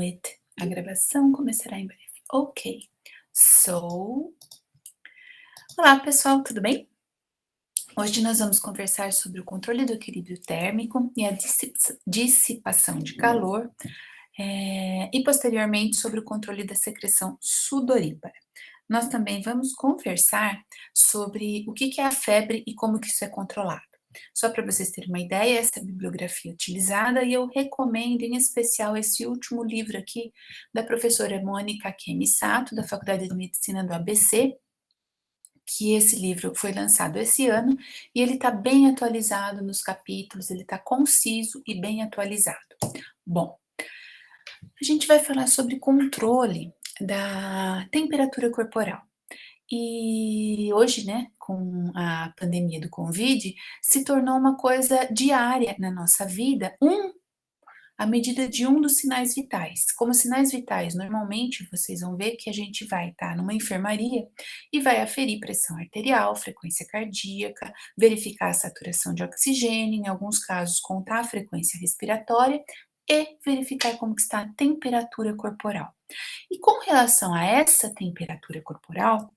it. A gravação começará em breve. Ok. So, olá pessoal, tudo bem? Hoje nós vamos conversar sobre o controle do equilíbrio térmico e a dissipação de calor, e posteriormente sobre o controle da secreção sudorípara. Nós também vamos conversar sobre o que é a febre e como que isso é controlado. Só para vocês terem uma ideia, essa é a bibliografia utilizada e eu recomendo em especial esse último livro aqui da professora Mônica Kemisato, da Faculdade de Medicina do ABC, que esse livro foi lançado esse ano e ele está bem atualizado nos capítulos, ele está conciso e bem atualizado. Bom, a gente vai falar sobre controle da temperatura corporal. E hoje, né, com a pandemia do Covid, se tornou uma coisa diária na nossa vida, à medida de um dos sinais vitais. Como sinais vitais, normalmente vocês vão ver que a gente vai estar numa enfermaria e vai aferir pressão arterial, frequência cardíaca, verificar a saturação de oxigênio, em alguns casos contar a frequência respiratória e verificar como que está a temperatura corporal. E com relação a essa temperatura corporal,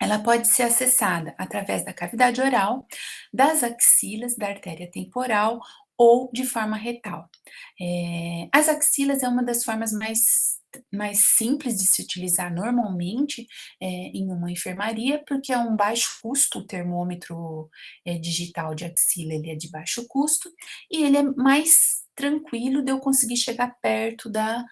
ela pode ser acessada através da cavidade oral, das axilas, da artéria temporal ou de forma retal. As axilas é uma das formas mais simples de se utilizar normalmente em uma enfermaria, porque é um baixo custo, o termômetro digital de axila ele é de baixo custo, e ele é mais tranquilo de eu conseguir chegar perto da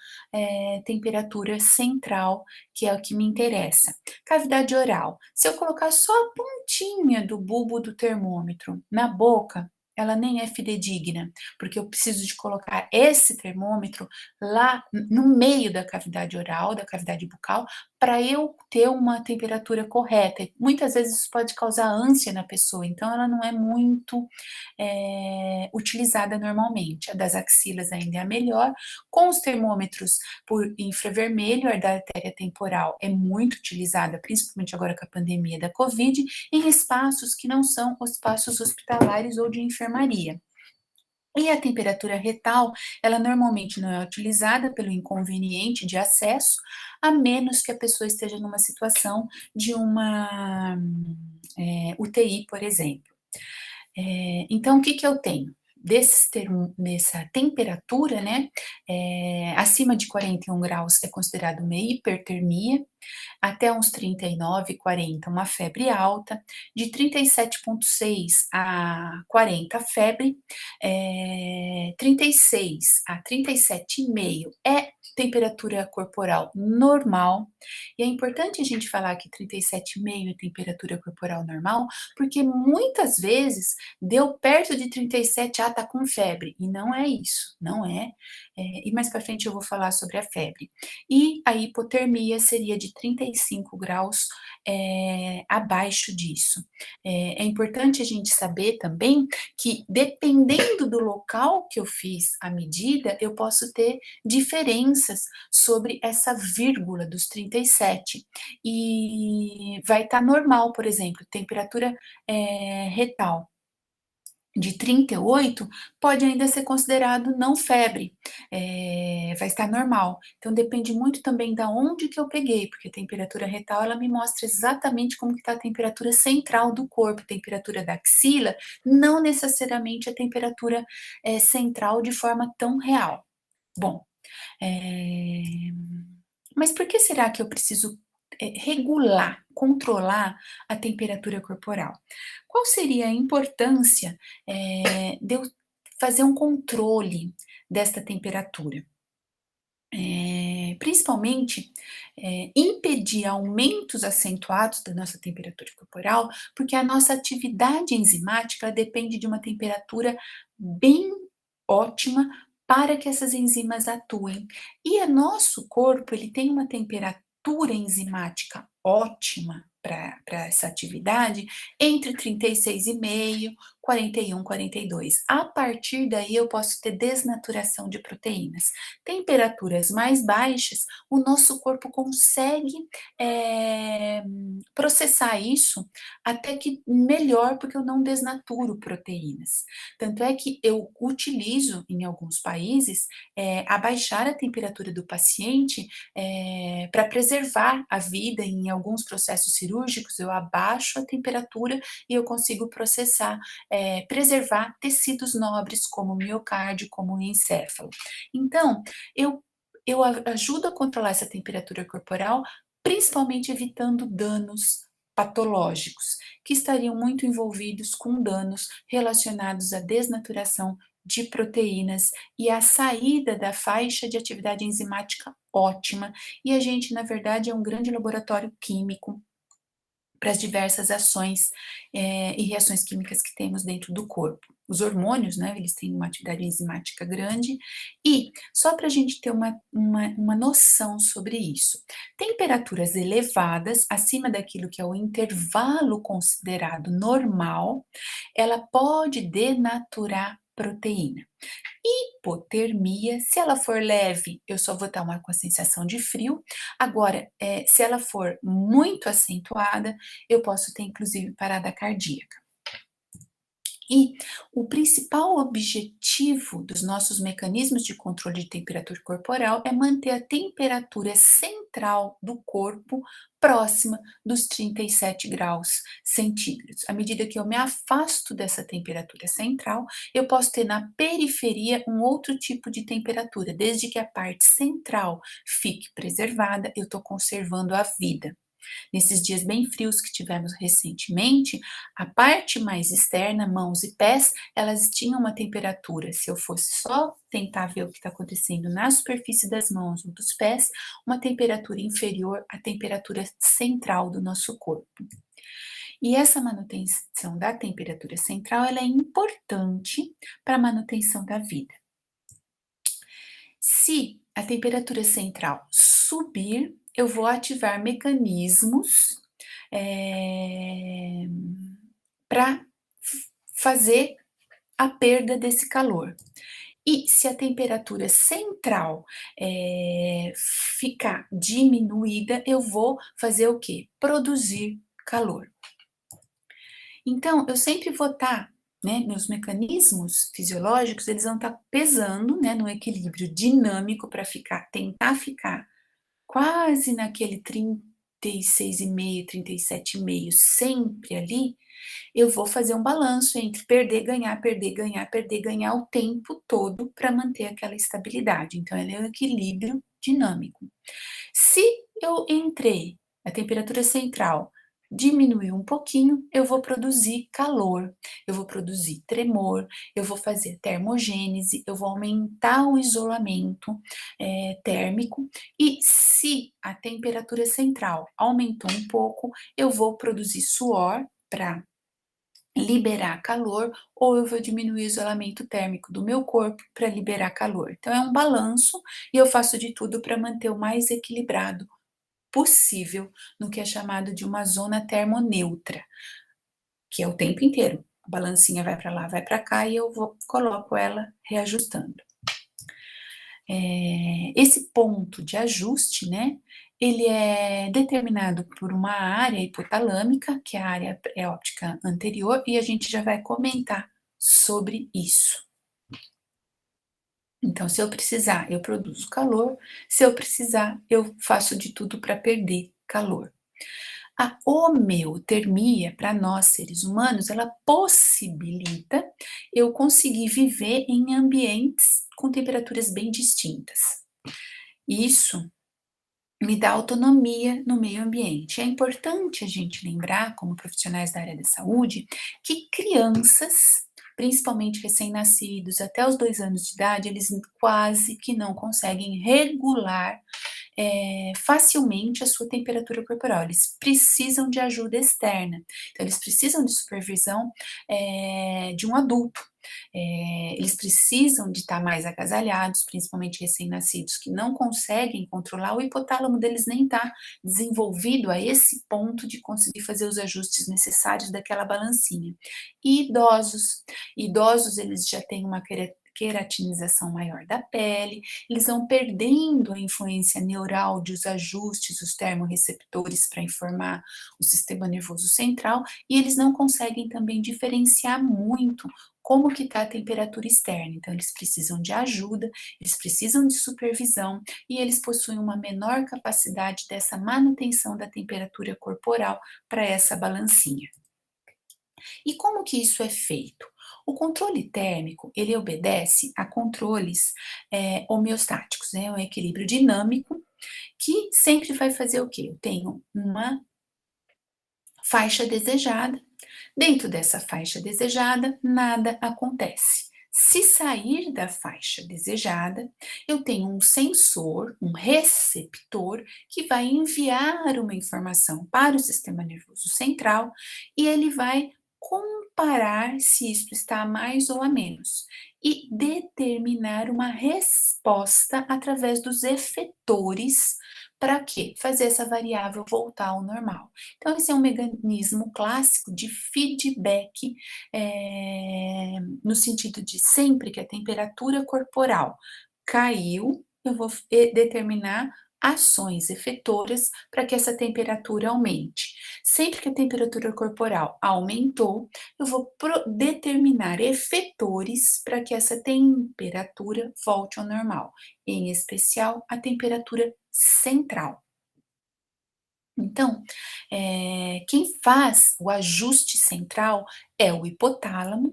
temperatura central, que é o que me interessa. Cavidade oral. Se eu colocar só a pontinha do bulbo do termômetro na boca, ela nem é fidedigna, porque eu preciso de colocar esse termômetro lá no meio da cavidade oral, da cavidade bucal, para eu ter uma temperatura correta. Muitas vezes isso pode causar ânsia na pessoa, então ela não é muito utilizada normalmente. A das axilas ainda é a melhor. Com os termômetros por infravermelho, a da artéria temporal é muito utilizada, principalmente agora com a pandemia da Covid, em espaços que não são espaços hospitalares ou de enfermaria. E a temperatura retal, ela normalmente não é utilizada pelo inconveniente de acesso, a menos que a pessoa esteja numa situação de uma UTI, por exemplo. Então, o que que eu tenho? Nessa temperatura, né, acima de 41 graus é considerado uma hipertermia, até uns 39, 40, uma febre alta, de 37,6 a 40, febre, 36 a 37,5 é temperatura corporal normal, e é importante a gente falar que 37,5 é temperatura corporal normal, porque muitas vezes deu perto de 37, tá com febre, e não é isso, não é, e mais para frente eu vou falar sobre a febre. E a hipotermia seria de 35 graus abaixo disso. É importante a gente saber também que, dependendo do local que eu fiz a medida, eu posso ter diferenças sobre essa vírgula dos 37. E vai estar normal, por exemplo, temperatura retal de 38 pode ainda ser considerado não febre, vai estar normal. Então depende muito também da onde que eu peguei, porque a temperatura retal ela me mostra exatamente como que está a temperatura central do corpo, temperatura da axila, não necessariamente a temperatura central de forma tão real. Bom, mas por que será que eu preciso regular, controlar a temperatura corporal? Qual seria a importância de eu fazer um controle desta temperatura? Principalmente, impedir aumentos acentuados da nossa temperatura corporal, porque a nossa atividade enzimática ela depende de uma temperatura bem ótima para que essas enzimas atuem. E o nosso corpo ele tem uma temperatura enzimática ótima, para essa atividade entre 36,5, 41, 42. A partir daí eu posso ter desnaturação de proteínas. Temperaturas mais baixas, o nosso corpo consegue processar isso até que melhor, porque eu não desnaturo proteínas. Tanto é que eu utilizo, em alguns países, abaixar a temperatura do paciente para preservar a vida. Em alguns processos cirúrgicos, eu abaixo a temperatura e eu consigo processar, preservar tecidos nobres, como o miocárdio, como o encéfalo. Então, eu ajudo a controlar essa temperatura corporal, principalmente evitando danos patológicos, que estariam muito envolvidos com danos relacionados à desnaturação de proteínas e à saída da faixa de atividade enzimática ótima. E a gente, na verdade, é um grande laboratório químico para as diversas ações e reações químicas que temos dentro do corpo. Os hormônios, né, eles têm uma atividade enzimática grande, e só para a gente ter uma noção sobre isso, temperaturas elevadas, acima daquilo que é o intervalo considerado normal, ela pode denaturar proteína. Hipotermia, se ela for leve, eu só vou estar com a sensação de frio. Agora, se ela for muito acentuada, eu posso ter inclusive parada cardíaca. E o principal objetivo dos nossos mecanismos de controle de temperatura corporal é manter a temperatura central do corpo próxima dos 37 graus centígrados. À medida que eu me afasto dessa temperatura central, eu posso ter na periferia um outro tipo de temperatura. Desde que a parte central fique preservada, eu estou conservando a vida. Nesses dias bem frios que tivemos recentemente, a parte mais externa, mãos e pés, elas tinham uma temperatura, se eu fosse só tentar ver o que está acontecendo na superfície das mãos ou dos pés, uma temperatura inferior à temperatura central do nosso corpo. E essa manutenção da temperatura central, ela é importante para a manutenção da vida. Se a temperatura central subir, eu vou ativar mecanismos para fazer a perda desse calor. E se a temperatura central ficar diminuída, eu vou fazer o quê? Produzir calor. Então, eu sempre vou estar, né, meus mecanismos fisiológicos, eles vão estar pesando, né, no equilíbrio dinâmico para tentar ficar quase naquele 36,5, 37,5, sempre ali. Eu vou fazer um balanço entre perder, ganhar, perder, ganhar, perder, ganhar o tempo todo para manter aquela estabilidade. Então, ele é um equilíbrio dinâmico. Se eu entrei, a temperatura central diminuiu um pouquinho, eu vou produzir calor, eu vou produzir tremor, eu vou fazer termogênese, eu vou aumentar o isolamento térmico, e se a temperatura central aumentou um pouco, eu vou produzir suor para liberar calor, ou eu vou diminuir o isolamento térmico do meu corpo para liberar calor. Então é um balanço, e eu faço de tudo para manter o mais equilibrado possível no que é chamado de uma zona termoneutra, que é o tempo inteiro. A balancinha vai para lá, vai para cá, e eu coloco ela reajustando. Esse ponto de ajuste, né, ele é determinado por uma área hipotalâmica, que é a área pré-óptica anterior, e a gente já vai comentar sobre isso. Então, se eu precisar, eu produzo calor; se eu precisar, eu faço de tudo para perder calor. A homeotermia, para nós seres humanos, ela possibilita eu conseguir viver em ambientes com temperaturas bem distintas. Isso me dá autonomia no meio ambiente. É importante a gente lembrar, como profissionais da área da saúde, que crianças, principalmente recém-nascidos, até os 2 anos de idade, eles quase que não conseguem regular facilmente a sua temperatura corporal. Eles precisam de ajuda externa. Então, eles precisam de supervisão de um adulto. eles precisam de estar mais agasalhados, principalmente recém-nascidos, que não conseguem controlar, o hipotálamo deles nem está desenvolvido a esse ponto de conseguir fazer os ajustes necessários daquela balancinha. E idosos eles já têm uma queratinização maior da pele, eles vão perdendo a influência neural de os ajustes, os termorreceptores para informar o sistema nervoso central, e eles não conseguem também diferenciar muito como que está a temperatura externa. Então, eles precisam de ajuda, eles precisam de supervisão e eles possuem uma menor capacidade dessa manutenção da temperatura corporal para essa balancinha. E como que isso é feito? O controle térmico, ele obedece a controles homeostáticos, né? Um equilíbrio dinâmico que sempre vai fazer o quê? Eu tenho uma faixa desejada, dentro dessa faixa desejada, nada acontece. Se sair da faixa desejada, eu tenho um sensor, um receptor, que vai enviar uma informação para o sistema nervoso central e ele vai comparar se isso está a mais ou a menos e determinar uma resposta através dos efetores para quê? Fazer essa variável voltar ao normal. Então, esse é um mecanismo clássico de feedback, no sentido de sempre que a temperatura corporal caiu, eu vou determinar ações efetoras para que essa temperatura aumente. Sempre que a temperatura corporal aumentou, eu vou determinar efetores para que essa temperatura volte ao normal, em especial a temperatura central. Então, quem faz o ajuste central é o hipotálamo,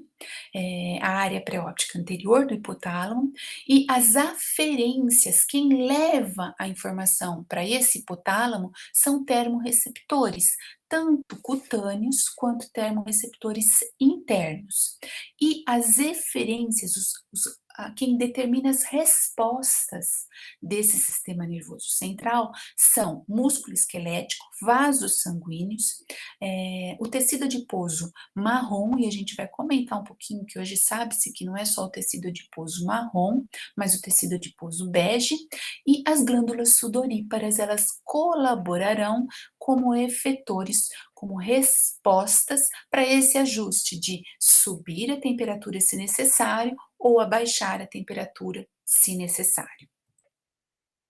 a área pré-óptica anterior do hipotálamo, e as aferências, quem leva a informação para esse hipotálamo são termorreceptores, tanto cutâneos quanto termorreceptores internos. E as eferências, quem determina as respostas desse sistema nervoso central são músculo esquelético, vasos sanguíneos, o tecido adiposo marrom, e a gente vai comentar um pouquinho que hoje sabe-se que não é só o tecido adiposo marrom, mas o tecido adiposo bege, e as glândulas sudoríparas, elas colaborarão como efetores, como respostas para esse ajuste de subir a temperatura se necessário ou abaixar a temperatura se necessário.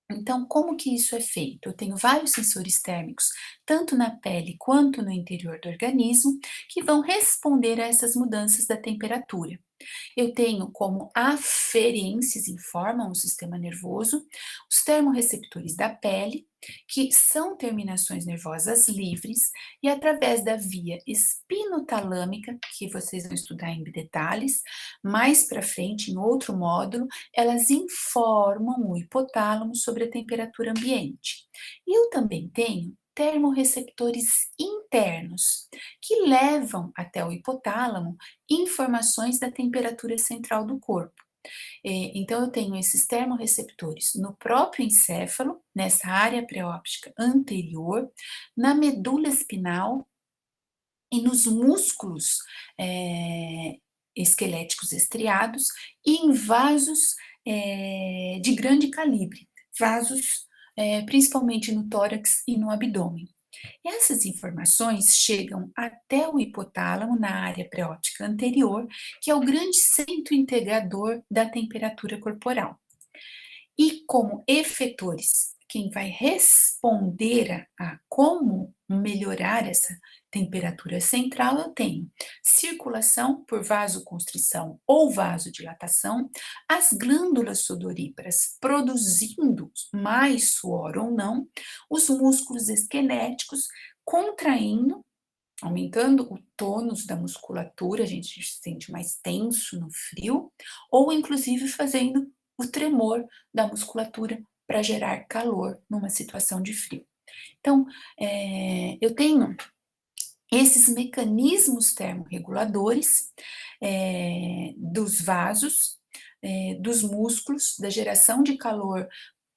Então, como que isso é feito? Eu tenho vários sensores térmicos, tanto na pele quanto no interior do organismo, que vão responder a essas mudanças da temperatura. Eu tenho como aferências, informam o sistema nervoso, os termorreceptores da pele, que são terminações nervosas livres, e através da via espinotalâmica, que vocês vão estudar em detalhes, mais para frente, em outro módulo, elas informam o hipotálamo sobre a temperatura ambiente. E eu também tenho termorreceptores internos, que levam até o hipotálamo informações da temperatura central do corpo. Então, eu tenho esses termorreceptores no próprio encéfalo, nessa área pré-óptica anterior, na medula espinal e nos músculos esqueléticos estriados e em vasos de grande calibre, vasos principalmente no tórax e no abdômen. Essas informações chegam até o hipotálamo na área pré-óptica anterior, que é o grande centro integrador da temperatura corporal. E como efetores, quem vai responder a como melhorar essa temperatura central, eu tenho circulação por vasoconstrição ou vasodilatação, as glândulas sudoríparas produzindo mais suor ou não, os músculos esqueléticos contraindo, aumentando o tônus da musculatura, a gente se sente mais tenso no frio, ou inclusive fazendo o tremor da musculatura para gerar calor numa situação de frio. Então, eu tenho esses mecanismos termorreguladores dos vasos, dos músculos, da geração de calor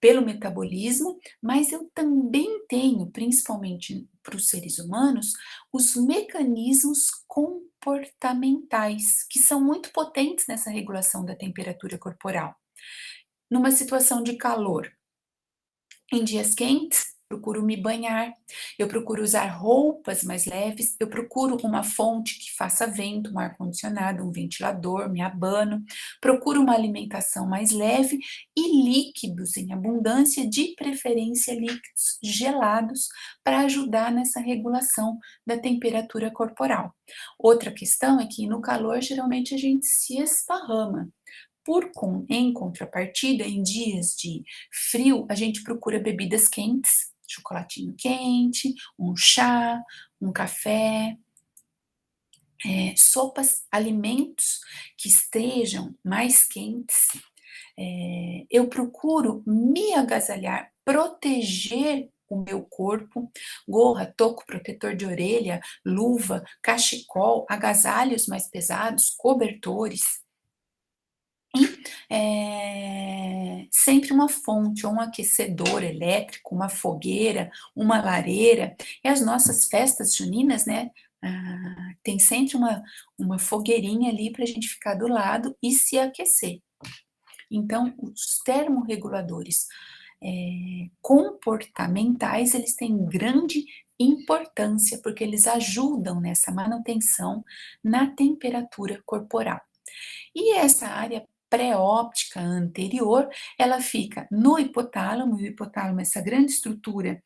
pelo metabolismo, mas eu também tenho, principalmente para os seres humanos, os mecanismos comportamentais, que são muito potentes nessa regulação da temperatura corporal. Numa situação de calor, em dias quentes, procuro me banhar, eu procuro usar roupas mais leves, eu procuro uma fonte que faça vento, um ar-condicionado, um ventilador, me abano, procuro uma alimentação mais leve e líquidos em abundância, de preferência líquidos gelados, para ajudar nessa regulação da temperatura corporal. Outra questão é que no calor geralmente a gente se esparrama. Em contrapartida, em dias de frio, a gente procura bebidas quentes, chocolatinho quente, um chá, um café, sopas, alimentos que estejam mais quentes. Eu procuro me agasalhar, proteger o meu corpo, gorra, toco, protetor de orelha, luva, cachecol, agasalhos mais pesados, cobertores. Sempre uma fonte, ou um aquecedor elétrico, uma fogueira, uma lareira. E as nossas festas juninas, né, tem sempre uma fogueirinha ali para a gente ficar do lado e se aquecer. Então, os termorreguladores comportamentais, eles têm grande importância, porque eles ajudam nessa manutenção na temperatura corporal. E essa área pré-óptica anterior, ela fica no hipotálamo, e o hipotálamo é essa grande estrutura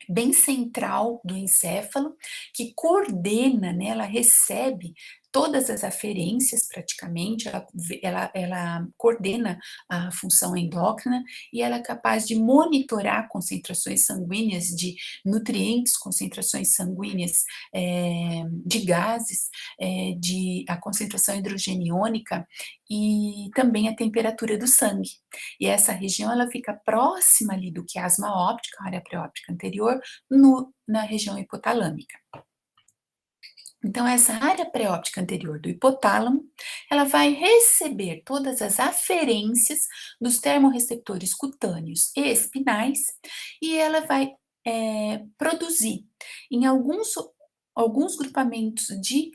bem central do encéfalo, que coordena, né, ela recebe todas as aferências praticamente, ela coordena a função endócrina e ela é capaz de monitorar concentrações sanguíneas de nutrientes, concentrações sanguíneas de gases, a concentração hidrogeniônica e também a temperatura do sangue. E essa região ela fica próxima ali do quiasma óptico, a área pré-óptica anterior, na região hipotalâmica. Então, essa área pré-óptica anterior do hipotálamo, ela vai receber todas as aferências dos termorreceptores cutâneos e espinais, e ela vai produzir em alguns grupamentos de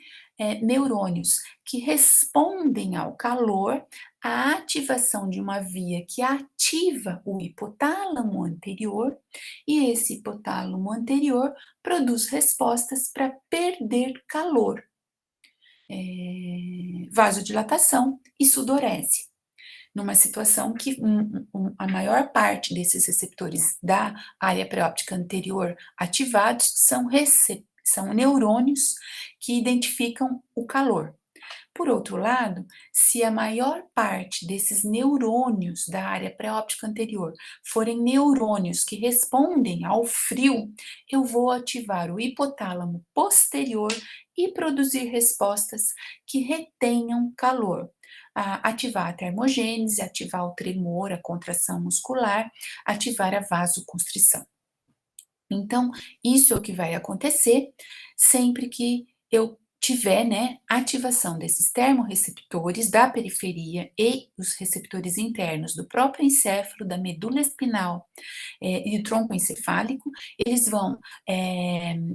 neurônios que respondem ao calor, a ativação de uma via que ativa o hipotálamo anterior, e esse hipotálamo anterior produz respostas para perder calor, vasodilatação e sudorese. Numa situação que a maior parte desses receptores da área pré-óptica anterior ativados são neurônios que identificam o calor. Por outro lado, se a maior parte desses neurônios da área pré-óptica anterior forem neurônios que respondem ao frio, eu vou ativar o hipotálamo posterior e produzir respostas que retenham calor. Ativar a termogênese, ativar o tremor, a contração muscular, ativar a vasoconstrição. Então, isso é o que vai acontecer sempre que eu tiver, né, ativação desses termorreceptores da periferia e os receptores internos do próprio encéfalo, da medula espinal e do tronco encefálico, eles vão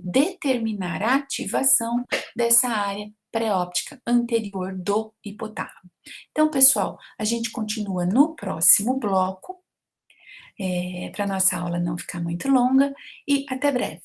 determinar a ativação dessa área pré-óptica anterior do hipotálamo. Então, pessoal, a gente continua no próximo bloco, para nossa aula não ficar muito longa, e até breve.